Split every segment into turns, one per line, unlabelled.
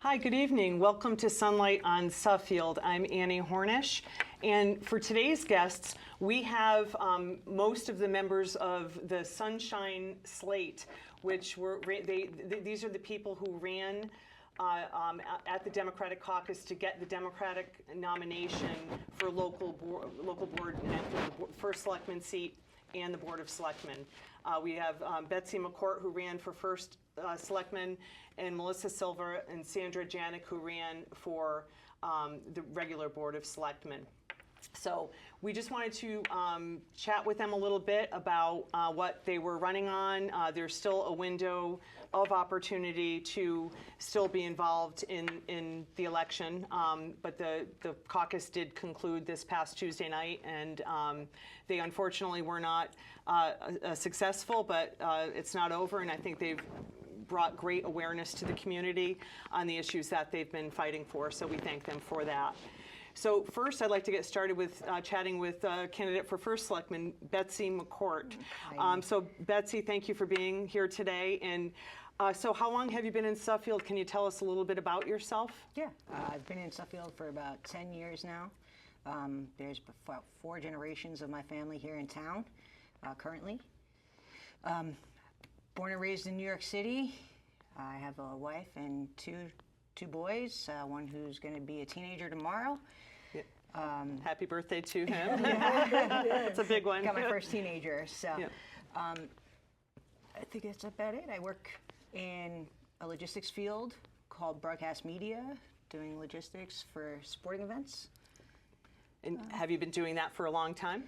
Hi, good evening. Welcome to Sunlight on Suffield. I'm Annie Hornish, and for today's guests, we have most of the members of the Sunshine slate, which were these are the people who ran at the Democratic caucus to get the Democratic nomination for local board and for the first selectman seat and the Board of Selectmen. We have Betsy McCourt, who ran for first selectman, and Melissa Silva and Sandra Janik, who ran for the regular Board of Selectmen. So we just wanted to chat with them a little bit about what they were running on. There's still a window of opportunity to still be involved in the election, but the caucus did conclude this past Tuesday night, and they unfortunately were not successful, but it's not over, and I think they've brought great awareness to the community on the issues that they've been fighting for, so we thank them for that. So first, I'd like to get started with chatting with candidate for first selectman, Betsy McCourt. So Betsy, thank you for being here today. And so how long have you been in Suffield? Can you tell us a little bit about yourself?
Yeah, I've been in Suffield for about 10 years now. There's about 4 generations of my family here in town currently. Born and raised in New York City. I have a wife and two boys, one who's going to be a teenager tomorrow.
Happy birthday to him. That's a big one.
Got my first teenager, so
yeah.
I think that's about it. I work in a logistics field called broadcast media, doing logistics for sporting events.
And have you been doing that for a long time?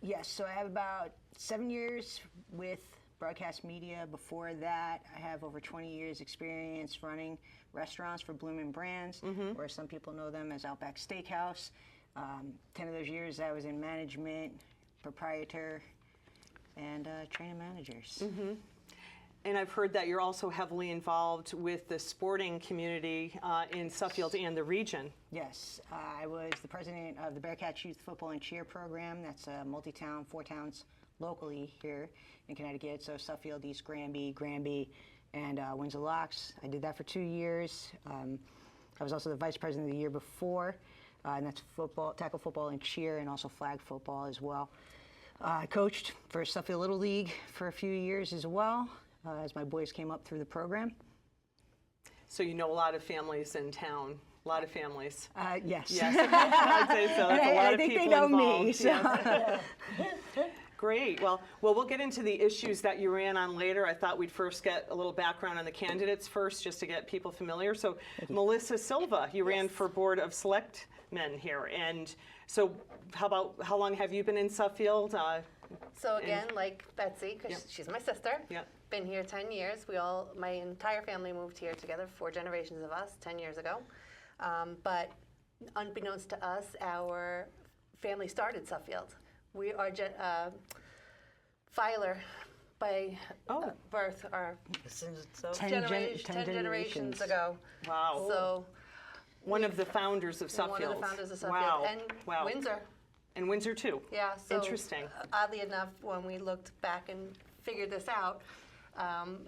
Yes, so I have about 7 years with broadcast media. Before that, I have over 20 years experience running restaurants for Bloomin' Brands, or some people know them as Outback Steakhouse. 10 of those years I was in management, proprietor, and training managers.
And I've heard that you're also heavily involved with the sporting community in Suffield and the region.
Yes, I was the president of the Bearcats Youth Football and Cheer Program. That's a multi-town, 4 towns locally here in Connecticut. So Suffield, East Granby, and Windsor Locks. I did that for 2 years. I was also the vice president the year before, and that's tackle football and cheer, and also flag football as well. I coached for Suffield Little League for a few years as well, as my boys came up through the program.
So you know a lot of families in town. A lot of families.
Yes.
Yes, I'd say so. That's a lot of people involved.
I think they know me. So.
Great. Well, we'll get into the issues that you ran on later. I thought we'd first get a little background on the candidates first, just to get people familiar. So, Melissa Silva, you ran for Board of Selectmen here, and so how long have you been in Suffield?
So again, like Betsy, because she's my sister. Been here 10 years. My entire family moved here together, 4 generations of us, 10 years ago. But unbeknownst to us, our family started Suffield. We are filer by birth, or 10 generations ago.
Wow.
So
one of the founders of Suffield.
One of the founders of Suffield.
Wow.
And
wow.
Windsor.
And Windsor too.
Yeah. So
interesting.
Oddly enough, when we looked back and figured this out,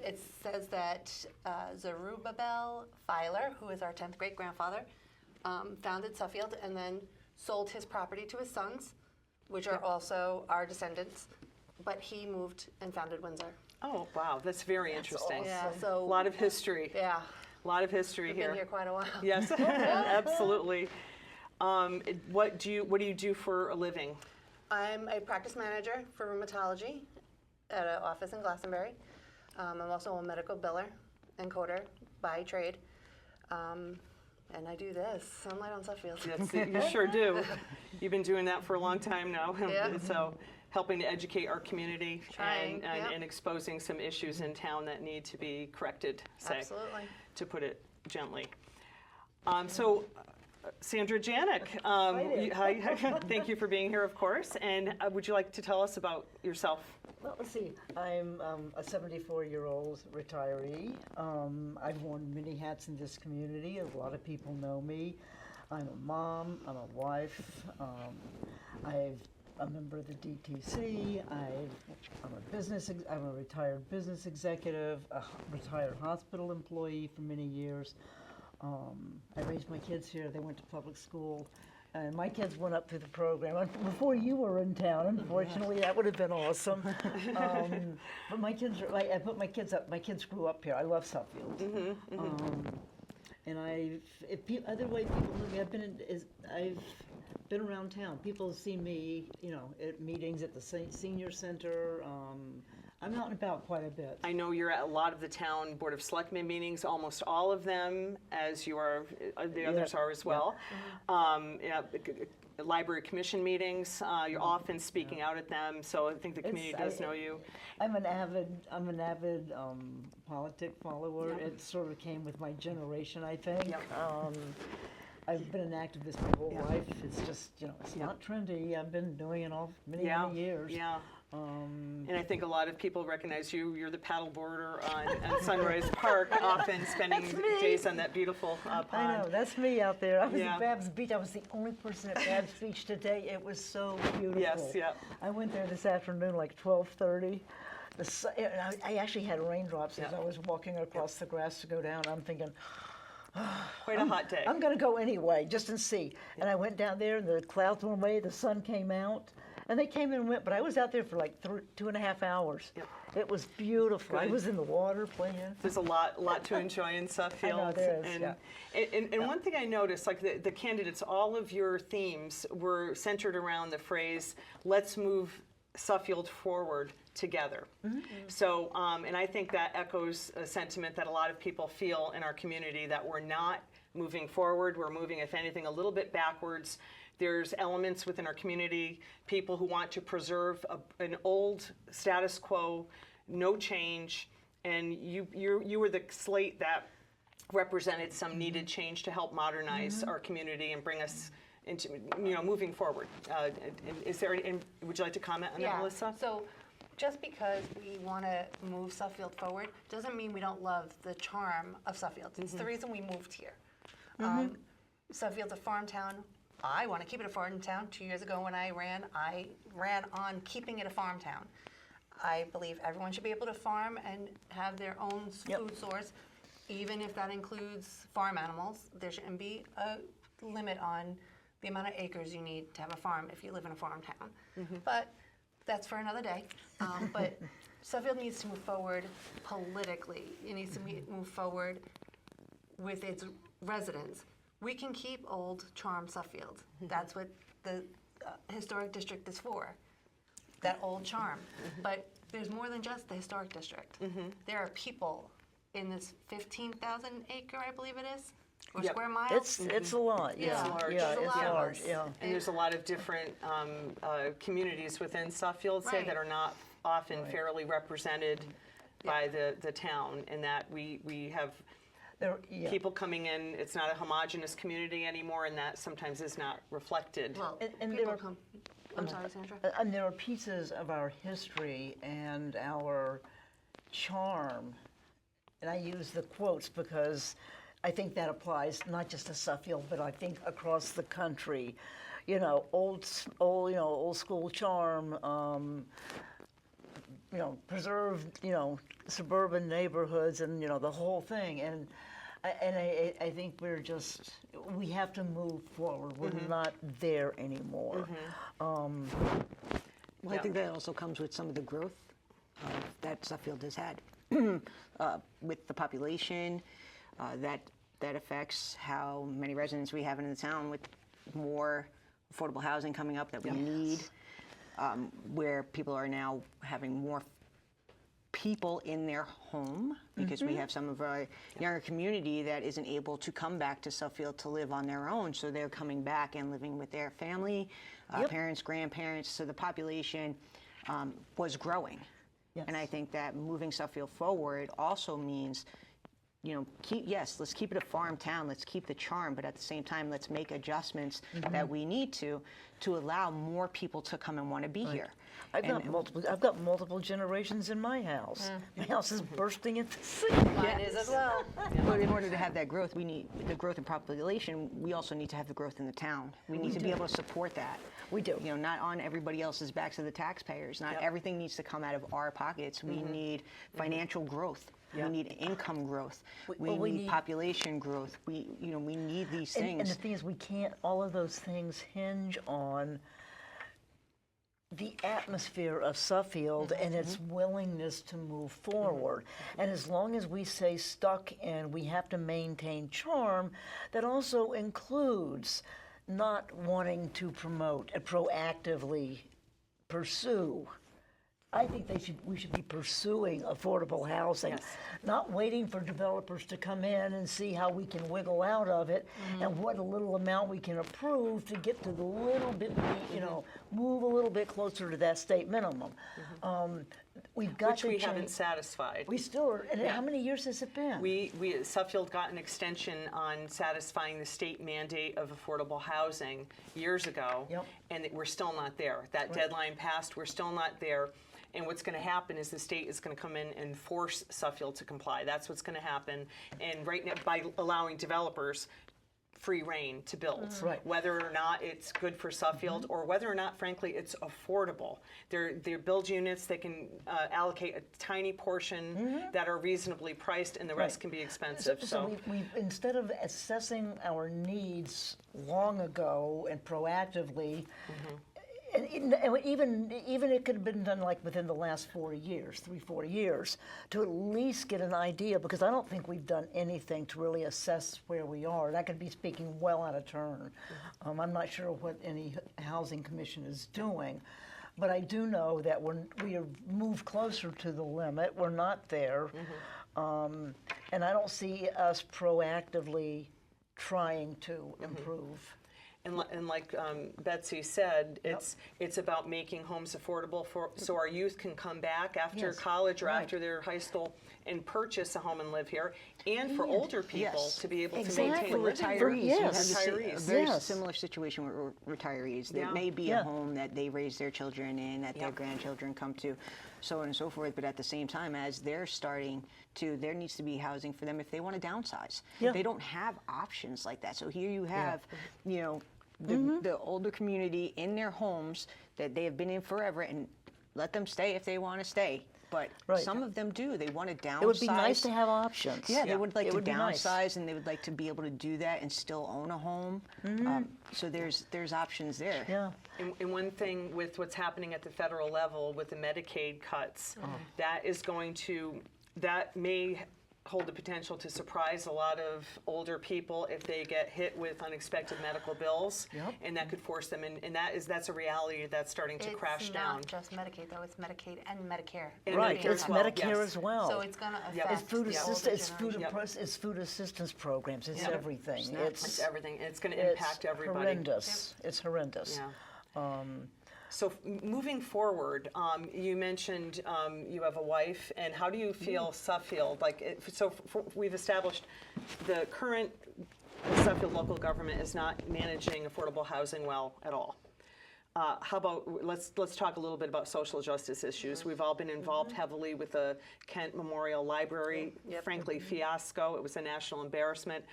it says that Zerubbabel Filer, who is our 10th great-grandfather, founded Suffield and then sold his property to his sons, which are also our descendants, but he moved and founded Windsor.
Oh, wow, that's very interesting.
Awesome. Yeah, so
a lot of history.
Yeah.
A lot of history
We've
here.
been here quite a while.
Yes, absolutely. What do you do for a living?
I'm a practice manager for rheumatology at an office in Glastonbury. I'm also a medical biller and coder by trade. And I do this, Sunlight on Suffield.
Yes, you sure do. You've been doing that for a long time now.
Yeah.
So helping to educate our community
Trying,
and exposing some issues in town that need to be corrected, say,
Absolutely.
to put it gently. Sandra Janik, thank you for being here, of course. And would you like to tell us about yourself?
Well, let's see. I'm a 74-year-old retiree. I've worn many hats in this community. A lot of people know me. I'm a mom. I'm a wife. I'm a member of the DTC. I'm a retired business executive, a retired hospital employee for many years. I raised my kids here. They went to public school. And my kids went up through the program before you were in town. Unfortunately, that would have been awesome. But my kids, I put my kids up. My kids grew up here. I love Suffield. And other way people know me. I've been around town. People see me, at meetings at the Senior Center. I'm out and about quite a bit.
I know you're at a lot of the town Board of Selectmen meetings, almost all of them, as you are, the others are as well. Library Commission meetings, you're often speaking out at them, so I think the community does know you.
I'm an avid politic follower. It sort of came with my generation, I think. I've been an activist my whole life. It's just, it's not trendy. I've been doing it all many years.
And I think a lot of people recognize you. You're the paddleboarder on Sunrise Park, often spending days on that beautiful pond.
I know, that's me out there. I was at Babs Beach. I was the only person at Babs Beach today. It was so beautiful.
Yes, yeah.
I went there this afternoon, like 12:30. I actually had raindrops as I was walking across the grass to go down. I'm thinking,
quite a hot day.
I'm going to go anyway, just to see. And I went down there, and the clouds went away, the sun came out. And they came and went, but I was out there for like 2.5 hours. It was beautiful. I was in the water playing.
There's a lot to enjoy in Suffield.
I know there is,
and one thing I noticed, like the candidates, all of your themes were centered around the phrase, let's move Suffield forward together. So, and I think that echoes a sentiment that a lot of people feel in our community, that we're not moving forward, we're moving, if anything, a little bit backwards. There's elements within our community, people who want to preserve an old status quo, no change, and you were the slate that represented some needed change to help modernize our community and bring us into, moving forward. Would you like to comment on that, Melissa?
So just because we want to move Suffield forward doesn't mean we don't love the charm of Suffield. It's the reason we moved here. Suffield's a farm town. I want to keep it a farm town. 2 years ago when I ran on keeping it a farm town. I believe everyone should be able to farm and have their own food source, even if that includes farm animals. There shouldn't be a limit on the amount of acres you need to have a farm if you live in a farm town. But that's for another day. But Suffield needs to move forward politically. It needs to move forward with its residents. We can keep old charm Suffield. That's what the historic district is for, that old charm. But there's more than just the historic district. There are people in this 15,000 acre, I believe it is, or square miles.
It's a lot.
Yeah.
It's large.
Yeah,
it's large. Yeah.
And there's a lot of different communities within Suffield, say, that are not often fairly represented by the town, and that we have people coming in. It's not a homogenous community anymore, and that sometimes is not reflected.
Well,
And
people
there
come. I'm sorry, Sandra.
And there are pieces of our history and our charm, and I use the quotes because I think that applies not just to Suffield, but I think across the country. Old school charm. Preserved, suburban neighborhoods, and the whole thing. And I think we have to move forward. We're not there anymore.
Well, I think that also comes with some of the growth that Suffield has had with the population. That affects how many residents we have in the town, with more affordable housing coming up that we need. Where people are now having more people in their home because we have some of our younger community that isn't able to come back to Suffield to live on their own. So they're coming back and living with their family, parents, grandparents. So the population was growing. And I think that moving Suffield forward also means, let's keep it a farm town, let's keep the charm, but at the same time, let's make adjustments that we need to allow more people to come and want to be here.
I've got multiple generations in my house. My house is bursting at the seams.
Mine is as well.
But in order to have that growth, we need the growth in population. We also need to have the growth in the town. We need to be able to support that.
We do.
You know, not on everybody else's backs of the taxpayers. Not everything needs to come out of our pockets. We need financial growth. We need income growth. We need population growth. We need these things.
And the thing is, we can't. All of those things hinge on the atmosphere of Suffield and its willingness to move forward. And as long as we stay stuck and we have to maintain charm, that also includes not wanting to promote and proactively pursue. I think we should be pursuing affordable housing, not waiting for developers to come in and see how we can wiggle out of it and what a little amount we can approve to get to the little bit, move a little bit closer to that state minimum. We've got
Which
to
we
change.
haven't satisfied.
We still are. And how many years has it been?
We Suffield got an extension on satisfying the state mandate of affordable housing years ago, and we're still not there. That deadline passed, we're still not there. And what's going to happen is the state is going to come in and force Suffield to comply. That's what's going to happen. And right now, by allowing developers free reign to build, whether or not it's good for Suffield or whether or not, frankly, it's affordable. They're build units. They can allocate a tiny portion that are reasonably priced, and the rest can be expensive.
So we instead of assessing our needs long ago and proactively. And even it could have been done like within the last 4 years, 3-4 years, to at least get an idea, because I don't think we've done anything to really assess where we are. And I could be speaking well out of turn. I'm not sure what any housing commission is doing, but I do know that we have moved closer to the limit. We're not there, and I don't see us proactively trying to improve.
And like Betsy said, it's about making homes affordable so our youth can come back after college or after their high school and purchase a home and live here, and for older people to be able to maintain
For
living.
retirees, you have
Retirees.
a very similar situation with retirees. There may be
Yeah.
a home that they raise their children in, that their grandchildren come to, so on and so forth. But at the same time, as they're starting to, there needs to be housing for them if they want to downsize.
Yeah.
They don't have options like that. So here you have, the older community in their homes that they have been in forever, and let them stay if they want to stay. But some of them do. They want to downsize.
It would be nice to have options.
Yeah, they would like to
nice.
downsize, and they would like to be able to do that and still own a home. So there's options there.
Yeah.
And one thing with what's happening at the federal level with the Medicaid cuts, that may hold the potential to surprise a lot of older people if they get hit with unexpected medical bills, and that could force them, and that's a reality that's starting to crash down.
It's not just Medicaid, though. It's Medicaid and Medicare.
And
Right,
Medicare
it's
as well,
Medicare as well.
So it's going to affect
It's food
the
assistance.
older generation.
It's food assistance programs. It's everything.
It's everything. It's going to impact everybody.
Horrendous. It's horrendous.
Yeah. So moving forward, you mentioned you have a wife, and how do you feel Suffield? We've established the current Suffield local government is not managing affordable housing well at all. How about let's talk a little bit about social justice issues. We've all been involved heavily with the Kent Memorial Library, frankly, fiasco. It was a national embarrassment.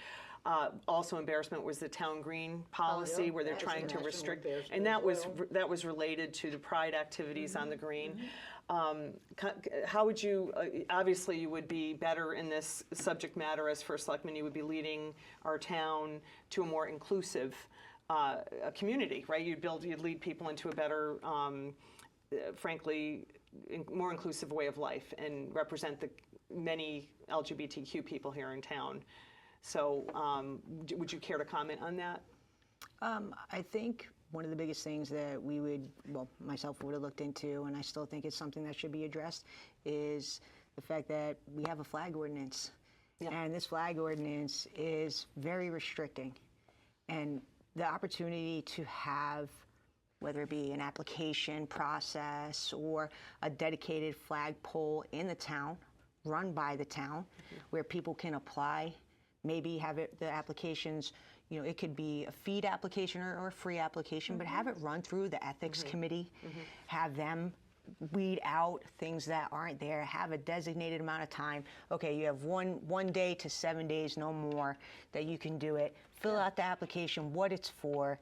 Also embarrassment was the town green policy where they're trying to restrict, and that was related to the pride activities on the green. How would you, obviously you would be better in this subject matter as first selectman, you would be leading our town to a more inclusive a community, right? You'd lead people into a better, frankly, more inclusive way of life and represent the many LGBTQ people here in town. So would you care to comment on that?
I think one of the biggest things that myself would have looked into, and I still think it's something that should be addressed, is the fact that we have a flag ordinance. And this flag ordinance is very restricting. And the opportunity to have, whether it be an application process or a dedicated flagpole in the town, run by the town, where people can apply, maybe have the applications, it could be a feed application or a free application, but have it run through the ethics committee, have them weed out things that aren't there, have a designated amount of time. Okay, you have one day to 7 days, no more, that you can do it. Fill out the application, what it's for,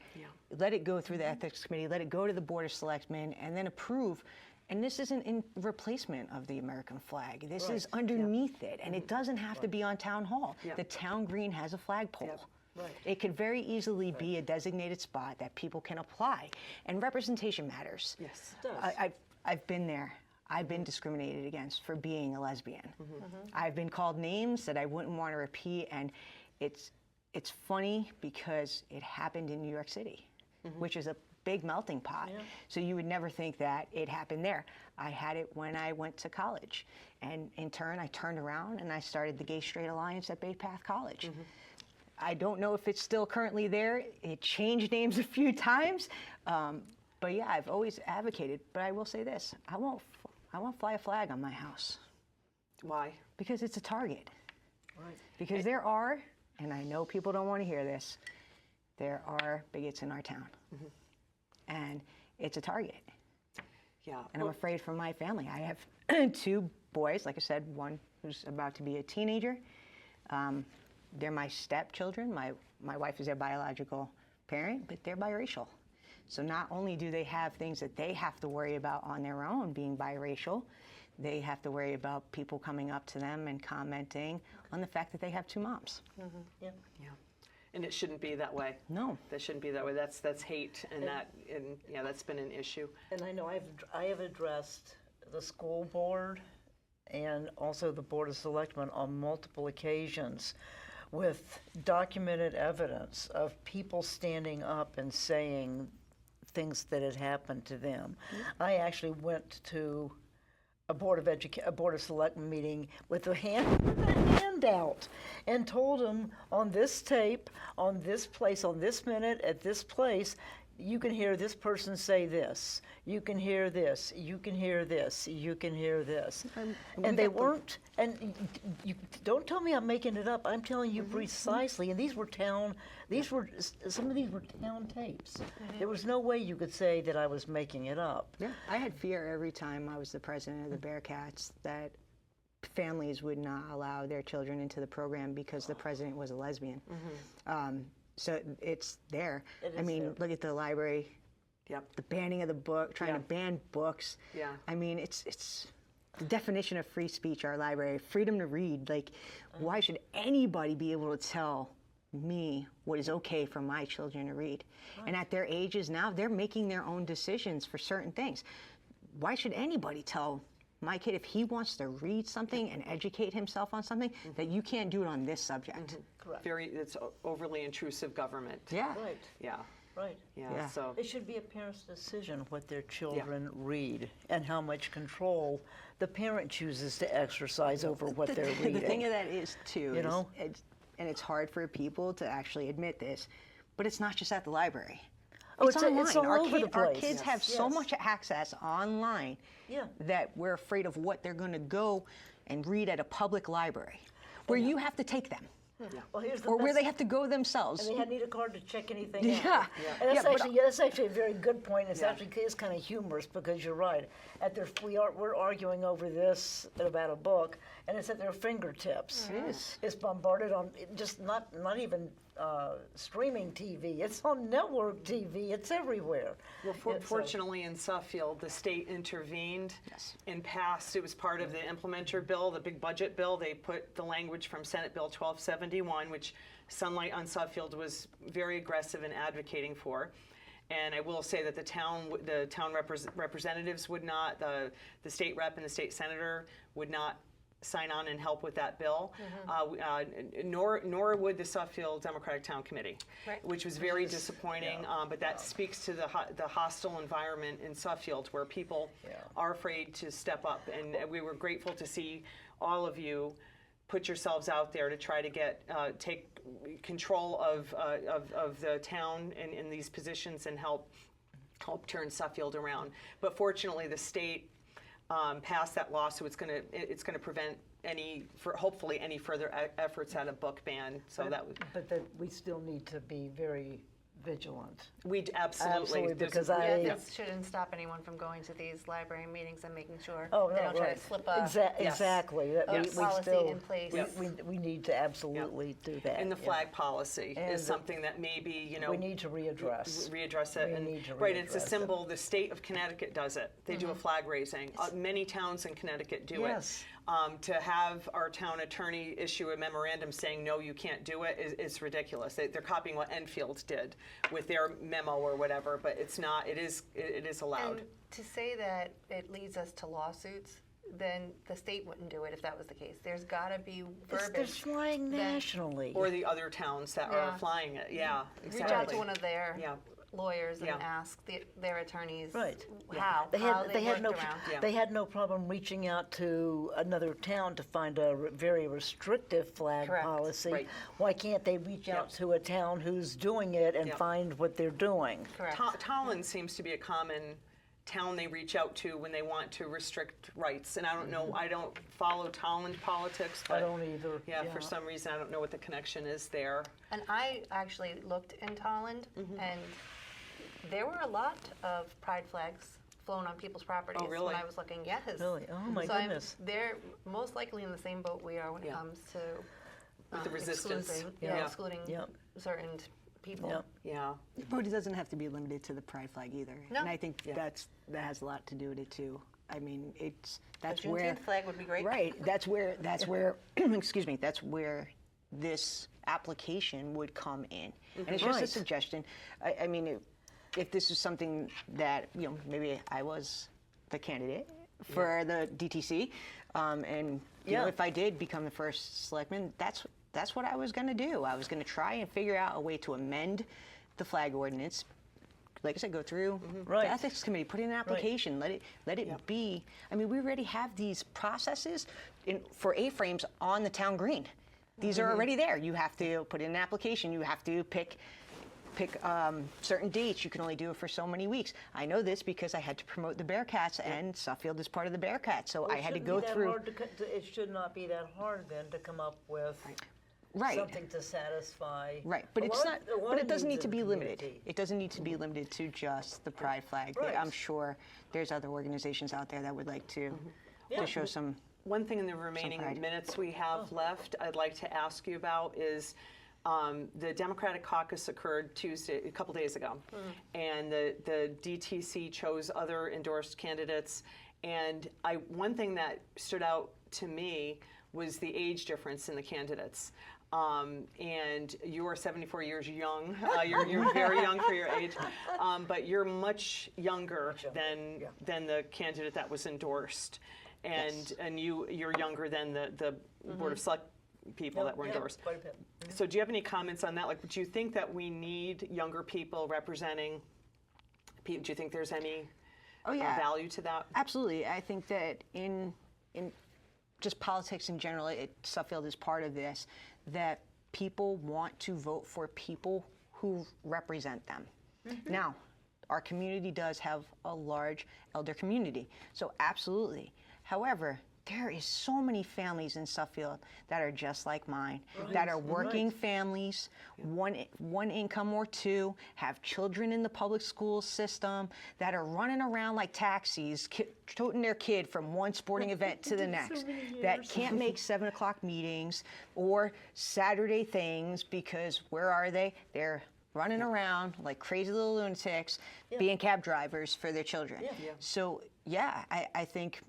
let it go through the ethics committee, let it go to the Board of Selectmen, and then approve. And this isn't in replacement of the American flag. This is underneath it, and it doesn't have to be on Town Hall. The town green has a flagpole. It could very easily be a designated spot that people can apply, and representation matters.
Yes.
It does.
I've been there. I've been discriminated against for being a lesbian. I've been called names that I wouldn't want to repeat, and it's funny because it happened in New York City, which is a big melting pot. So you would never think that it happened there. I had it when I went to college, and in turn I turned around and I started the Gay Straight Alliance at Bay Path College. I don't know if it's still currently there. It changed names a few times. But yeah, I've always advocated, but I will say this, I won't fly a flag on my house.
Why?
Because it's a target.
Right.
Because there are, and I know people don't want to hear this, there are bigots in our town. And it's a target.
Yeah.
And I'm afraid for my family. I have 2 boys, like I said, one who's about to be a teenager. They're my stepchildren. My wife is their biological parent, but they're biracial. So not only do they have things that they have to worry about on their own being biracial, they have to worry about people coming up to them and commenting on the fact that they have 2 moms.
Yeah.
Yeah. And it shouldn't be that way.
No.
That shouldn't be that way. That's hate, and that's been an issue.
And I know I have addressed the school board and also the Board of Selectmen on multiple occasions with documented evidence of people standing up and saying things that had happened to them. I actually went to a Board of Selectmen meeting with a handout and told them on this tape, on this place, on this minute, at this place, you can hear this person say this. You can hear this. You can hear this. You can hear this. And they weren't. And you don't tell me I'm making it up. I'm telling you precisely. And some of these were town tapes. There was no way you could say that I was making it up.
Yeah. I had fear every time I was the president of the Bearcats that families would not allow their children into the program because the president was a lesbian. So it's there. I mean,
there.
look at the library.
Yep.
The banning of the book, trying to ban books.
Yeah.
I mean, it's the definition of free speech, our library, freedom to read. Like, why should anybody be able to tell me what is okay for my children to read? And at their ages now, they're making their own decisions for certain things. Why should anybody tell my kid, if he wants to read something and educate himself on something, that you can't do it on this subject?
Correct.
It's overly intrusive government.
Yeah.
Right.
Yeah.
Right.
Yeah. So.
It should be a parent's decision what their children read and how much control the parent chooses to exercise over what they're reading.
The thing of that is, too,
You know?
and it's hard for people to actually admit this, but it's not just at the library.
Oh,
It's online.
it's all over the
Our
place.
kids have so
Yes.
much access online that we're afraid of what they're going to go and read at a public library, where you have to take them,
Well, here's the
or where
best-
they have to go themselves.
And they need a card to check anything
Yeah.
out.
Yeah.
And
Yeah,
that's actually a very good point. It's actually is kind of humorous because you're right. We're arguing over this about a book, and it's at their fingertips.
It is.
It's bombarded on just not even streaming TV. It's on network TV. It's everywhere.
Well,
And so-
fortunately in Suffield, the state intervened and passed. It was part of the implementer bill, the big budget bill. They put the language from Senate Bill 1271, which Sunlight on Suffield was very aggressive in advocating for. And I will say that the town representatives would not, the state rep and the state senator would not sign on and help with that bill, nor would the Suffield Democratic Town Committee, which was very disappointing. But that speaks to the hostile environment in Suffield, where people are afraid to step up. And we were grateful to see all of you put yourselves out there to try to take control of the town in these positions and help turn Suffield around. But fortunately, the state passed that law, so it's going to prevent hopefully any further efforts at a book ban. So that would,
But that we still need to be very vigilant.
we absolutely,
Absolutely,
there's-
because
Yeah, this shouldn't stop anyone from going to these library meetings and making sure
Oh,
they
no,
don't try
right.
to slip a
Yes.
Exactly. That
Yes.
policy
still,
in place.
We need to absolutely do that.
and the
yeah.
flag policy
And
is
the-
something that maybe, you know,
We need to readdress.
readdress it.
We
And
need to
right, it's a
readdress it.
symbol. The state of Connecticut does it. They do a flag raising. Many towns in Connecticut do
Yes.
it. To have our town attorney issue a memorandum saying no, you can't do it is ridiculous. They're copying what Enfield did with their memo or whatever, but it's not. It is allowed.
And to say that it leads us to lawsuits, then the state wouldn't do it if that was the case. There's got to be
They're
verbiage.
flying nationally.
Or the other towns that
Yeah.
are flying it. Yeah, exactly.
Reach out to one of their
Yeah.
lawyers and
Yeah.
ask their attorneys
Right.
how
They had
worked around.
Yeah.
they had no problem reaching out to another town to find a very restrictive flag
Correct.
policy.
Right.
Why can't they reach out to a town who's doing it and
Yeah.
find what they're doing?
Correct.
Tallinn seems to be a common town they reach out to when they want to restrict rights. And I don't know, I don't follow Tallinn politics, but
I don't either.
yeah, for some reason I don't know what the connection is there.
And I actually looked in Tolland,
Mm-hmm.
and there were a lot of pride flags flown on people's properties
really?
when I was looking. Yes.
Really? Oh, my
so
goodness.
They're most likely in the same boat we are when it
Yeah.
comes to
With the resistance.
excluding
Yep.
certain people.
Yep.
Yeah.
But it doesn't have to be limited to the pride flag either.
No.
And I think that has a lot to do with it too. I mean, that's
The
where
Juneteenth flag would be great.
right. That's where excuse me. That's where this application would come in. And it's just a
Right.
suggestion. I mean, if this is something that maybe I was the candidate for the DTC, and if I did become the first selectman, that's what I was going to do. I was going to try and figure out a way to amend the flag ordinance. Like I said, go through
Right.
the ethics committee, put in an application, let it be. I mean, we already have these processes for A-frames on the town green. These are already there. You have to put in an application. You have to pick certain dates. You can only do it for so many weeks. I know this because I had to promote the Bearcats, and Suffield is part of the Bearcats, so I had to go through.
It should not be that hard then to come up with
Right.
something to satisfy.
Right, but
a
it's
lot-
not.
a lot
But
of
it doesn't
needs
need to
in
be
the
limited.
community.
It doesn't need to be limited to just the Pride flag.
Right.
I'm sure there's other organizations out there that would like to show some.
One thing in the remaining
pride.
minutes we have left, I'd like to ask you about is the Democratic caucus occurred a couple days ago, and the DTC chose other endorsed candidates. And one thing that stood out to me was the age difference in the candidates. And you are 74 years young. You're very young for your age, but you're much younger than the candidate that was endorsed, and you're younger than the Board of Select people that were endorsed.
Quite a bit.
So do you have any comments on that? Like, do you think that we need younger people representing? Do you think there's any value to that?
Absolutely, I think that in just politics in general, Suffield is part of this. That people want to vote for people who represent them. Now, our community does have a large elder community, so absolutely. However, there is so many families in Suffield that are just like mine, that are working families, one income or two, have children in the public school system, that are running around like taxis, toting their kid from one sporting event to the next, that can't make 7 o'clock meetings or Saturday things because where are they? They're running around like crazy little lunatics, being cab drivers for their children. So, I think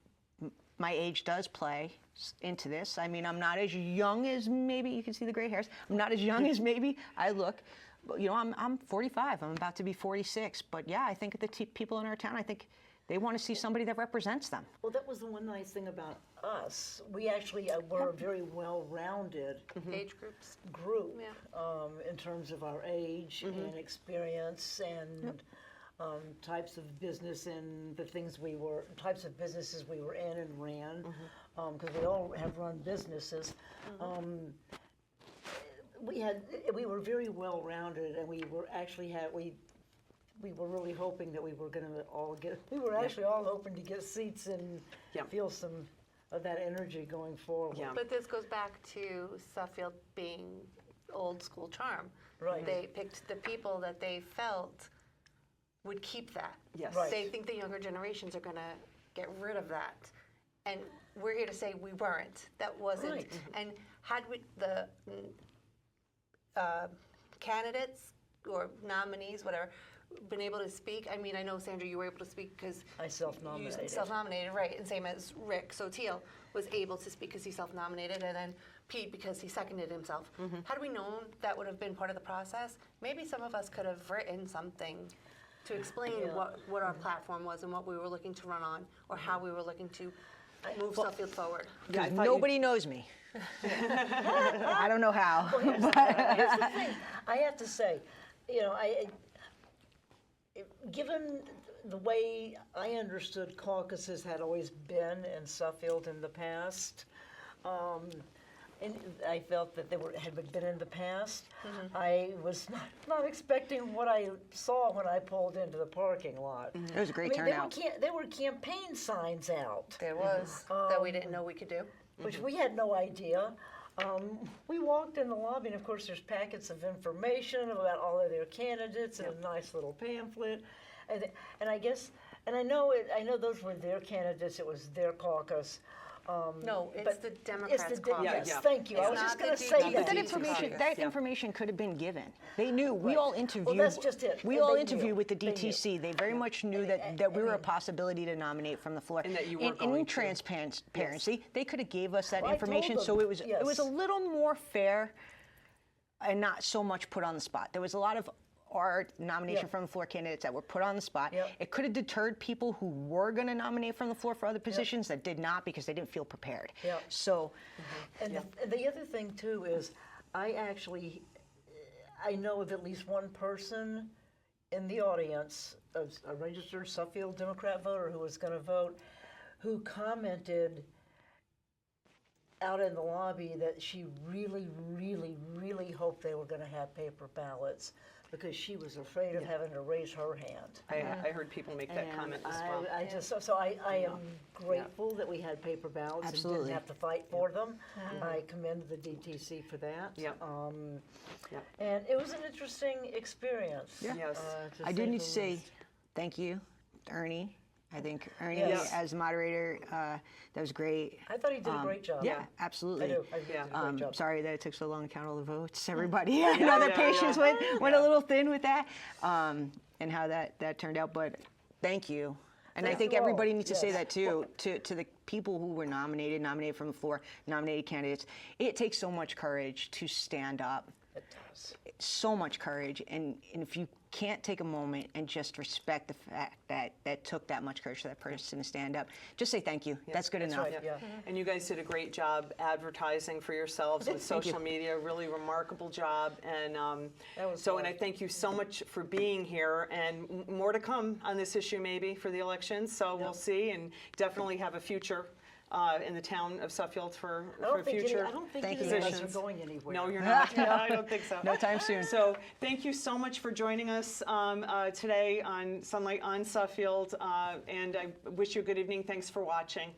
my age does play into this. I mean, I'm not as young as maybe, you can see the gray hairs, I'm not as young as maybe I look. But, I'm 45, I'm about to be 46. But yeah, I think the people in our town, I think they want to see somebody that represents them.
Well, that was the one nice thing about us. We actually were a very well-rounded
Age groups.
group
Yeah.
in terms of our age and experience and types of business and the types of businesses we were in and ran, because we all have run businesses. We were very well-rounded, and we were actually we were really hoping that we were going to all get. We were actually all hoping to get seats and feel some of that energy going forward.
Yeah.
But this goes back to Suffield being old school charm.
Right.
They picked the people that they felt would keep that.
Yes.
Right.
They think the younger generations are going to get rid of that. And we're here to say we weren't. That wasn't.
Right.
And had we, the candidates or nominees, whatever, been able to speak, I mean, I know, Sandra, you were able to speak because
I self-nominated.
you self-nominated, right, and same as Rick Sotil was able to speak because he self-nominated, and then Pete because he seconded himself. Had we known that would have been part of the process, maybe some of us could have written something to explain what our platform was and what we were looking to run on, or how we were looking to move Suffield forward.
Yeah, I thought
Nobody knows me. I don't know how.
Here's the thing. I have to say, you know, given the way I understood caucuses had always been in Suffield in the past, and I felt that they had been in the past. I was not expecting what I saw when I pulled into the parking lot.
It was a great turnout.
There were campaign signs out,
There was that we didn't know we could do.
which we had no idea. We walked in the lobby, and of course, there's packets of information about all of their candidates and a nice little pamphlet. And I guess, and I know those were their candidates. It was their caucus.
No, it's
but
the Democrats'
it's the,
caucus.
Yes,
Yeah.
thank you. I
It's
was
not
just
the
going to say
DTC.
But that
that.
information,
caucus.
information could have been given. They knew. We all interviewed.
that's just it.
We
And
all
they
interviewed
knew.
with the
They knew.
DTC. They very much knew that we were a possibility to nominate from the floor.
And that you were
in
going to.
transparency, they could have gave us that
Well, I told
information,
them,
so it was a
yes.
little more fair and not so much put on the spot. There was a lot of our nomination
Yep.
from the floor candidates that were put on the spot.
Yep.
It could have deterred people who were going to nominate from the floor for other positions that did not because they didn't feel prepared.
Yep.
So,
And the other thing too is, I know of at least one person in the audience, a registered Suffield Democrat voter who was going to vote, who commented out in the lobby that she really, really, really hoped they were going to have paper ballots because she was afraid of having to raise her hand.
I heard people make that
And
comment as well.
I am grateful that we had paper ballots and
Absolutely.
didn't have to fight for them. I commend the DTC for that.
Yep. Yep.
And it was an interesting experience.
Yes.
I do
say
need
the
to say
least.
thank you, Ernie. I think Ernie,
Yes.
as moderator, that was great.
I thought he did a great job.
Yeah, absolutely.
I do. I think he did a great job.
Sorry that it took so long to count all the votes. Everybody, I know their
yeah,
patience
yeah.
went a little thin with that, and how that turned out. But thank you. And I
Thank
think
you all.
everybody needs to say
Yes.
that too, to the people who were nominated from the floor, nominated candidates. It takes so much courage to stand up.
It does.
So much courage, and if you can't take a moment and just respect the fact that took that much courage for that person to stand up, just say thank you. That's good enough.
right, yeah.
And you guys did a great job advertising for yourselves with social media, really remarkable job. And
That was
so,
fun.
and I thank you so much for being here, and more to come on this issue maybe for the elections. So we'll see, and definitely have a future in the town of Suffield for future
I don't think
Thank
any
you.
of us are
positions.
going anywhere.
No, you're not. No, I don't think so.
No time soon.
So thank you so much for joining us today on Sunlight on Suffield, and I wish you a good evening. Thanks for watching.